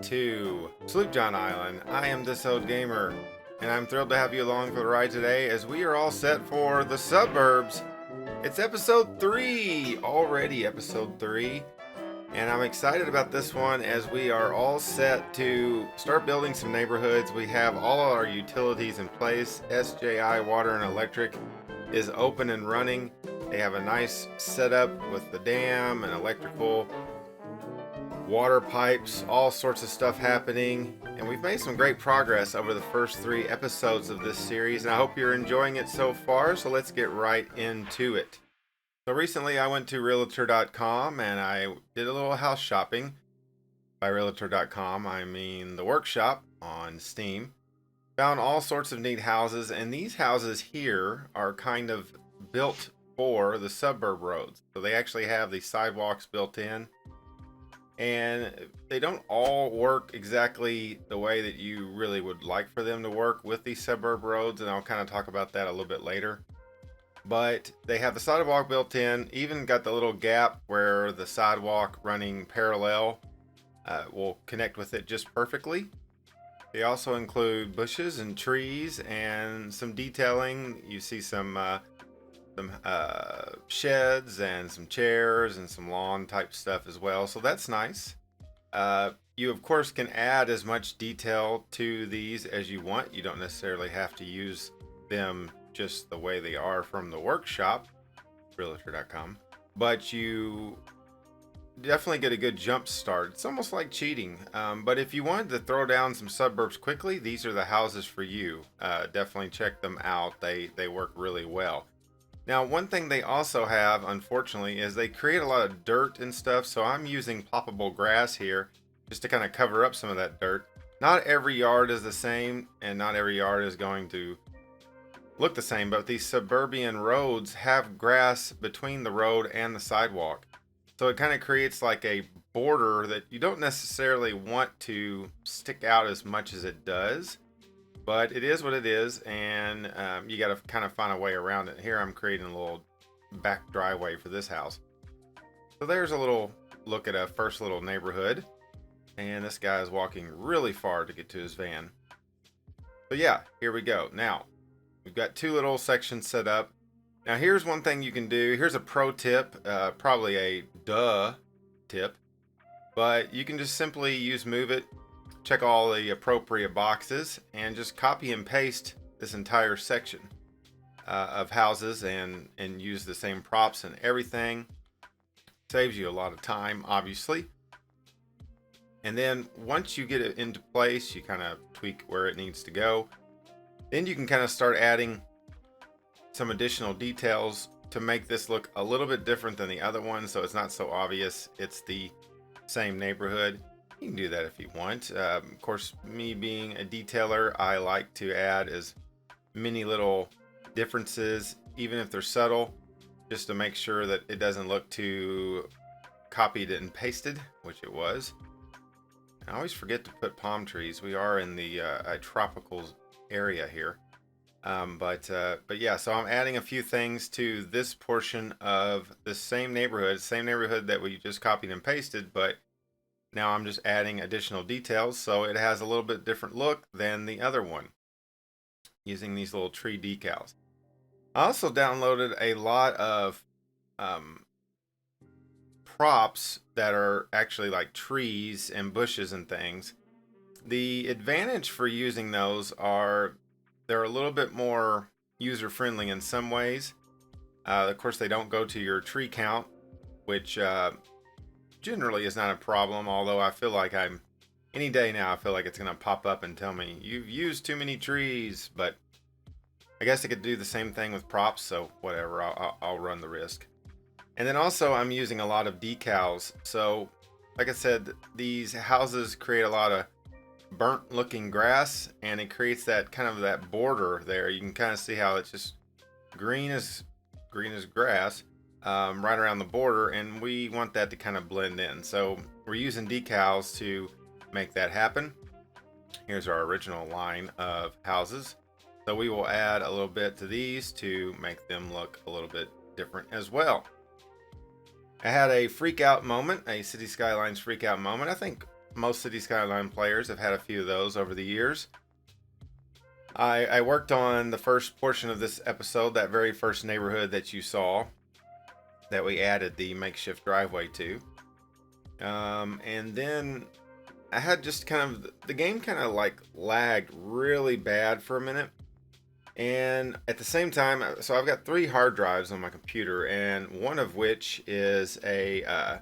to Sloop John Island. I am This Old Gamer, and I'm thrilled to have you along for the ride today as we are all set for the suburbs. It's episode 3, already episode 3, and I'm excited about this one as we are all set to start building some neighborhoods. We have all our utilities in place. SJI Water and Electric is open and running. They have a nice setup with the dam and electrical, water pipes, all sorts of stuff happening, and we've made some great progress over the first 3 episodes of this series, and I hope you're enjoying it so far. So let's get right into it. So recently I went to realtor.com and I did a little house shopping. By realtor.com I mean the workshop on Steam. Found all sorts of neat houses, and these houses here are kind of built for the suburb roads. So they actually have the sidewalks built in, and they don't all work exactly the way that you really would like for them to work with these suburb roads, and I'll kind of talk about that a little bit later. But they have the sidewalk built in, even got the little gap where the sidewalk running parallel will connect with it just perfectly. They also include bushes and trees and some detailing. You see some sheds and some chairs and some lawn type stuff as well, so that's nice. You of course can add as much detail to these as you want. You don't necessarily have to use them just the way they are from the workshop, realtor.com, but you definitely get a good jump start. It's almost like cheating, but if you wanted to throw down some suburbs quickly, these are the houses for you. Definitely check them out. They work really well. Now, one thing they also have, unfortunately, is they create a lot of dirt and stuff, so I'm using ploppable grass here just to kind of cover up some of that dirt. Not every yard is the same, and not every yard is going to look the same, but these suburban roads have grass between the road and the sidewalk. So it kind of creates like a border that you don't necessarily want to stick out as much as it does. But it is what it is, and you got to kind of find a way around it. Here I'm creating a little back driveway for this house. So there's a little look at a first little neighborhood, and this guy is walking really far to get to his van. So yeah, here we go. Now, we've got 2 little sections set up. Now here's one thing you can do. Here's a pro tip, probably a duh tip, but you can just simply use Move It. Check all the appropriate boxes and just copy and paste this entire section of houses and use the same props and everything. Saves you a lot of time, obviously. And then once you get it into place, you kind of tweak where it needs to go. Then you can kind of start adding some additional details to make this look a little bit different than the other one, so it's not so obvious it's the same neighborhood. You can do that if you want. Of course, me being a detailer, I like to add as many little differences, even if they're subtle, just to make sure that it doesn't look too copied and pasted, which it was. I always forget to put palm trees. We are in the a tropical area here. But yeah, so I'm adding a few things to this portion of the same neighborhood that we just copied and pasted, but now I'm just adding additional details, so it has a little bit different look than the other one, using these little tree decals. I also downloaded a lot of props that are actually like trees and bushes and things. The advantage for using those are they're a little bit more user-friendly in some ways. Of course, they don't go to your tree count, which generally is not a problem, although I feel like any day now, I feel like it's going to pop up and tell me, you've used too many trees, but I guess I could do the same thing with props, so whatever, I'll run the risk. And then also, I'm using a lot of decals, so like I said, these houses create a lot of burnt looking grass, and it creates that kind of that border there. You can kind of see how it's just green as grass, right around the border, and we want that to kind of blend in. So we're using decals to make that happen. Here's our original line of houses. So we will add a little bit to these to make them look a little bit different as well. I had a freak out moment, a City Skylines freak out moment. I think Most City Skyline players have had a few of those over the years. I worked on the first portion of this episode, that very first neighborhood that you saw, that we added the makeshift driveway to. And then I had just kind of, the game kind of like lagged really bad for a minute. And at the same time, so I've got 3 hard drives on my computer, and one of which is a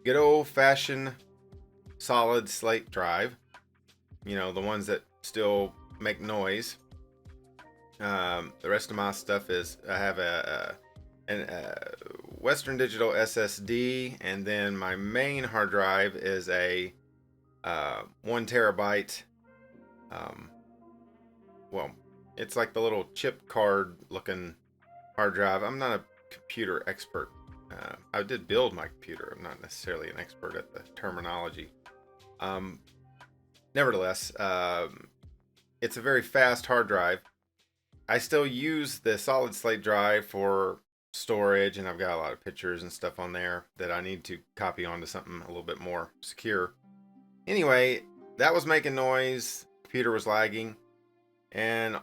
good old-fashioned solid slate drive. You know, the ones that still make noise. The rest of my stuff is, I have a Western Digital SSD, and then my main hard drive is a 1 terabyte. Well, it's like the little chip card looking hard drive. I'm not a computer expert. I did build my computer. I'm not necessarily an expert at the terminology. Nevertheless, it's a very fast hard drive. I still use the solid slate drive for storage, and I've got a lot of pictures and stuff on there that I need to copy onto something a little bit more secure. Anyway, that was making noise. Computer was lagging, and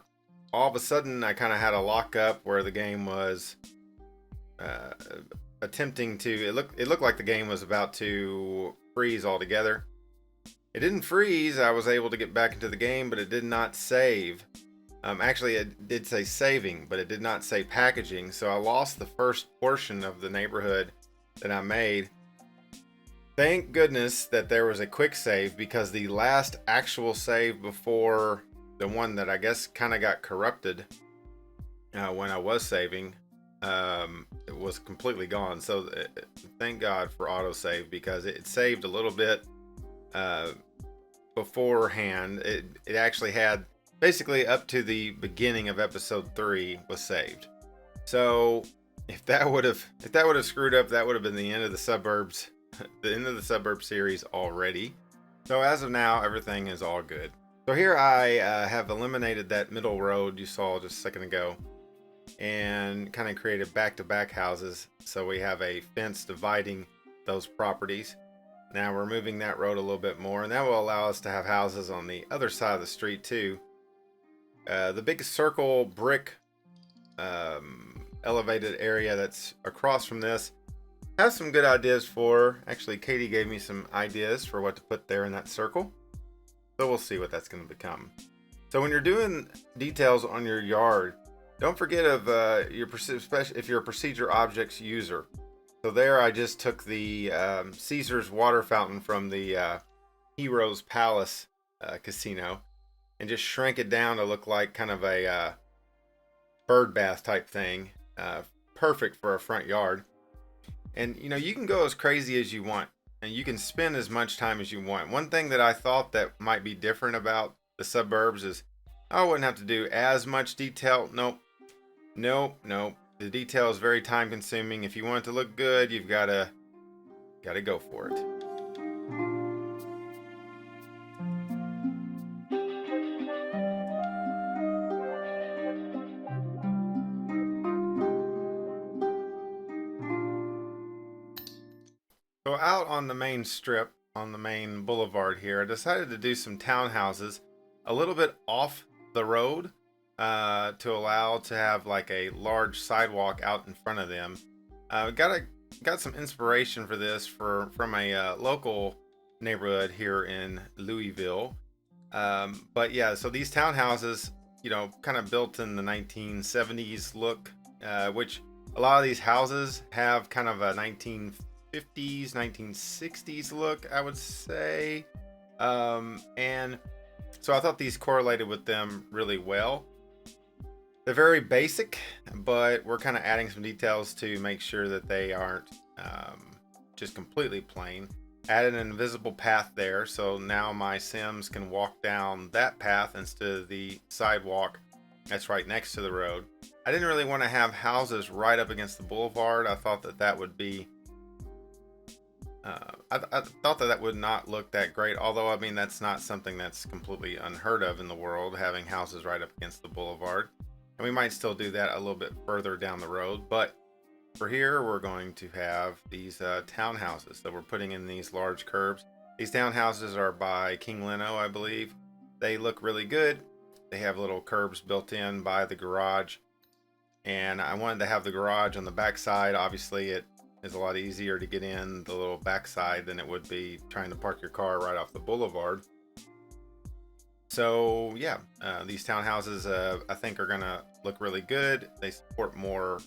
all of a sudden I kind of had a lockup where the game was attempting to, it looked like the game was about to freeze altogether. It didn't freeze. I was able to get back into the game, but it did not save. Actually, it did say saving, but it did not say packaging. So I lost the first portion of the neighborhood that I made. Thank goodness that there was a quick save, because the last actual save before the one that I guess kind of got corrupted when I was saving, it was completely gone. So thank God for autosave, because it saved a little bit beforehand. It actually had basically up to the beginning of episode 3 was saved. So if that would have screwed up, that would have been the end of the SuBURBS, the end of the SuBURBS series already. So as of now, everything is all good. So here I have eliminated that middle road you saw just a second ago, and kind of created back-to-back houses. So we have a fence dividing those properties. Now we're moving that road a little bit more, and that will allow us to have houses on the other side of the street too. The big circle brick elevated area that's across from this has some good ideas for. Actually, Katie gave me some ideas for what to put there in that circle. So we'll see what that's going to become. So when you're doing details on your yard, don't forget of if you're a procedure objects user. So there I just took the Caesar's water fountain from the Heroes Palace casino and just shrank it down to look like kind of a bird bath type thing. Perfect for a front yard. And you know, you can go as crazy as you want, and you can spend as much time as you want. One thing that I thought that might be different about the SuBURBS is I wouldn't have to do as much detail. Nope. The detail is very time consuming. If you want it to look good, you've gotta go for it. So out on the main strip, on the main boulevard here, I decided to do some townhouses a little bit off the road to allow to have like a large sidewalk out in front of them. Got some inspiration for this from a local neighborhood here in Louisville. But yeah, so these townhouses, you know, kind of built in the 1970s look, which a lot of these houses have kind of a 1950s, 1960s look, I would say. And so I thought these correlated with them really well. They're very basic, but we're kind of adding some details to make sure that they aren't just completely plain. Added an invisible path there, so now my Sims can walk down that path instead of the sidewalk that's right next to the road. I didn't really want to have houses right up against the boulevard. I thought that would be I thought that would not look that great, although I mean that's not something that's completely unheard of in the world, having houses right up against the boulevard. And we might still do that a little bit further down the road, but for here we're going to have these townhouses that we're putting in these large curbs. These townhouses are by King Leno, I believe. They look really good. They have little curbs built in by the garage, and I wanted to have the garage on the back side. Obviously, it is a lot easier to get in the little back side than it would be trying to park your car right off the boulevard. So yeah, these townhouses I think are gonna look really good. They support more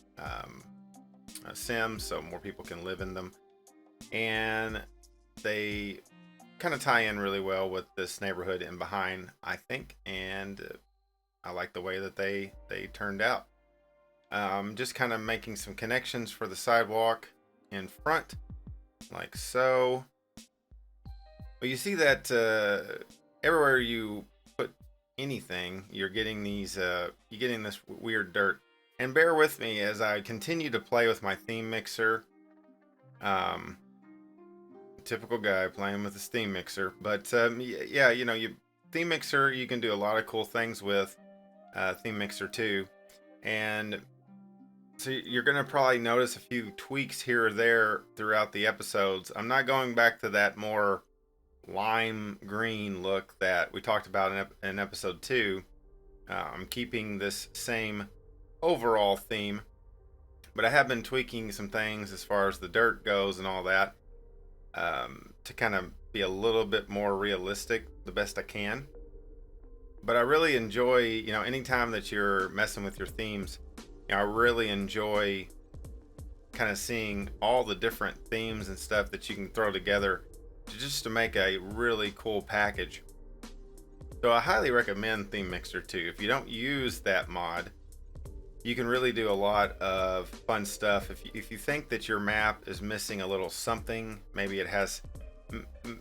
Sims, so more people can live in them, and they kind of tie in really well with this neighborhood in behind, I think, and I like the way that they turned out. Just kind of making some connections for the sidewalk in front, like so. But you see that everywhere you put anything, you're getting you're getting this weird dirt. And bear with me as I continue to play with my theme mixer. Typical guy playing with a theme mixer, but yeah, you know, theme mixer, you can do a lot of cool things with theme mixer 2, and so you're gonna probably notice a few tweaks here or there throughout the episodes. I'm not going back to that more lime green look that we talked about in episode 2. I'm keeping this same overall theme, but I have been tweaking some things as far as the dirt goes and all that, to kind of be a little bit more realistic the best I can. But I really enjoy, you know, anytime that you're messing with your themes, you know, I really enjoy kind of seeing all the different themes and stuff that you can throw together to make a really cool package. So I highly recommend Theme Mixer 2. If you don't use that mod, you can really do a lot of fun stuff. If you think that your map is missing a little something, maybe it has,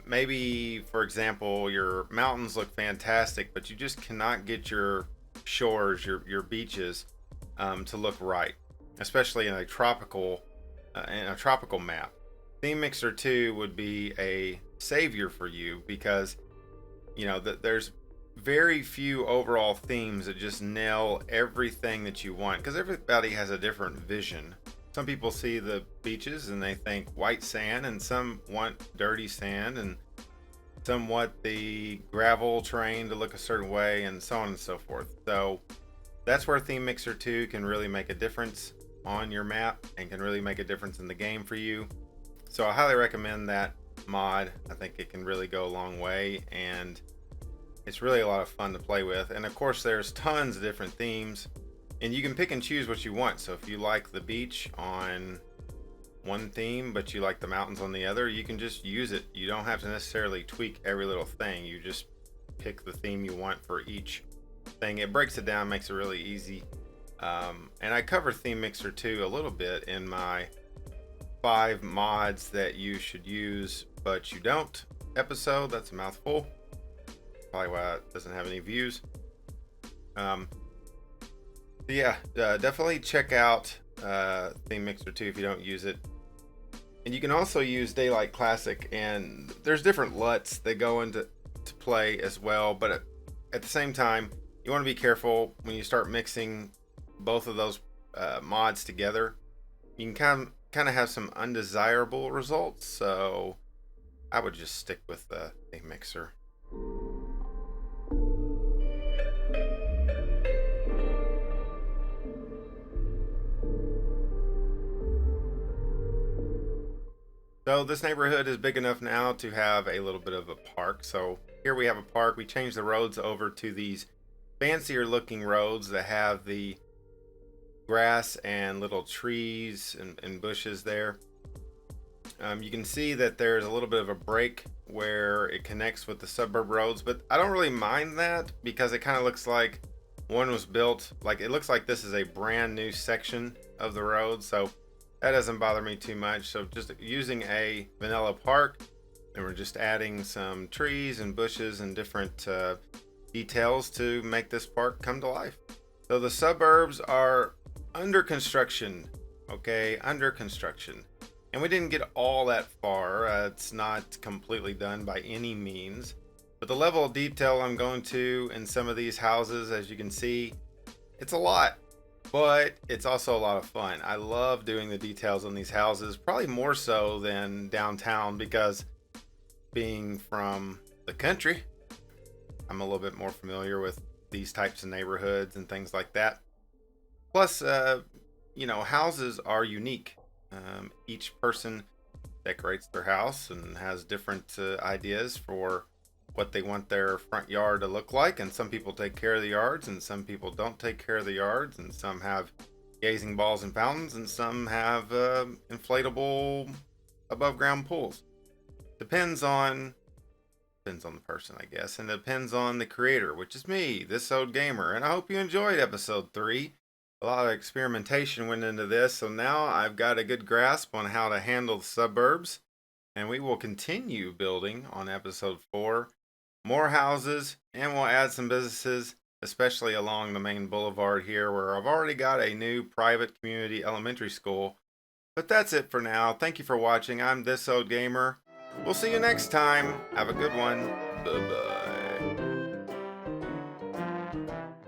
maybe for example, your mountains look fantastic, but you just cannot get your shores, your beaches, to look right, especially in a tropical map. Theme Mixer 2 would be a savior for you, because you know that there's very few overall themes that just nail everything that you want, because everybody has a different vision. Some people see the beaches and they think white sand, and some want dirty sand, and some want the gravel terrain to look a certain way, and so on and so forth. So that's where Theme Mixer 2 can really make a difference on your map and can really make a difference in the game for you. So I highly recommend that mod. I think it can really go a long way, and it's really a lot of fun to play with. And of course, there's tons of different themes, and you can pick and choose what you want. So if you like the beach on one theme, but you like the mountains on the other, you can just use it. You don't have to necessarily tweak every little thing. You just pick the theme you want for each thing. It breaks it down, makes it really easy. And I cover Theme Mixer 2 a little bit in my 5 mods that you should use but you don't episode. That's a mouthful. Probably why it doesn't have any views. Yeah, definitely check out Theme Mixer 2 if you don't use it. And you can also use Daylight Classic, and there's different LUTs that go into play as well. But at the same time, you want to be careful when you start mixing both of those mods together. You can kind of have some undesirable results. So I would just stick with the Theme Mixer. So this neighborhood is big enough now to have a little bit of a park. So here we have a park. We changed the roads over to these fancier looking roads that have the grass and little trees and bushes there. You can see that there's a little bit of a break where it connects with the suburb roads, but I don't really mind that, because it kind of looks like one was built, like it looks like this is a brand new section of the road. So that doesn't bother me too much. So just using a vanilla park, and we're just adding some trees and bushes and different details to make this park come to life. So the suburbs are under construction, okay, under construction. And we didn't get all that far. It's not completely done by any means. But the level of detail I'm going to in some of these houses, as you can see, it's a lot. But it's also a lot of fun. I love doing the details on these houses, probably more so than downtown, because being from the country, I'm a little bit more familiar with these types of neighborhoods and things like that. Plus, houses are unique. Each person decorates their house and has different ideas for what they want their front yard to look like. And some people take care of the yards, and some people don't take care of the yards, and some have gazing balls and fountains, and some have inflatable above ground pools. Depends on the person, I guess, and depends on the creator, which is me, this old gamer. And I hope you enjoyed episode 3. A lot of experimentation went into this, so now I've got a good grasp on how to handle the suburbs, and we will continue building on episode 4. More houses, and we'll add some businesses, especially along the main boulevard here, where I've already got a new private community elementary school. But that's it for now. Thank you for watching. I'm This Old Gamer. We'll see you next time. Have a good one. Bye-bye.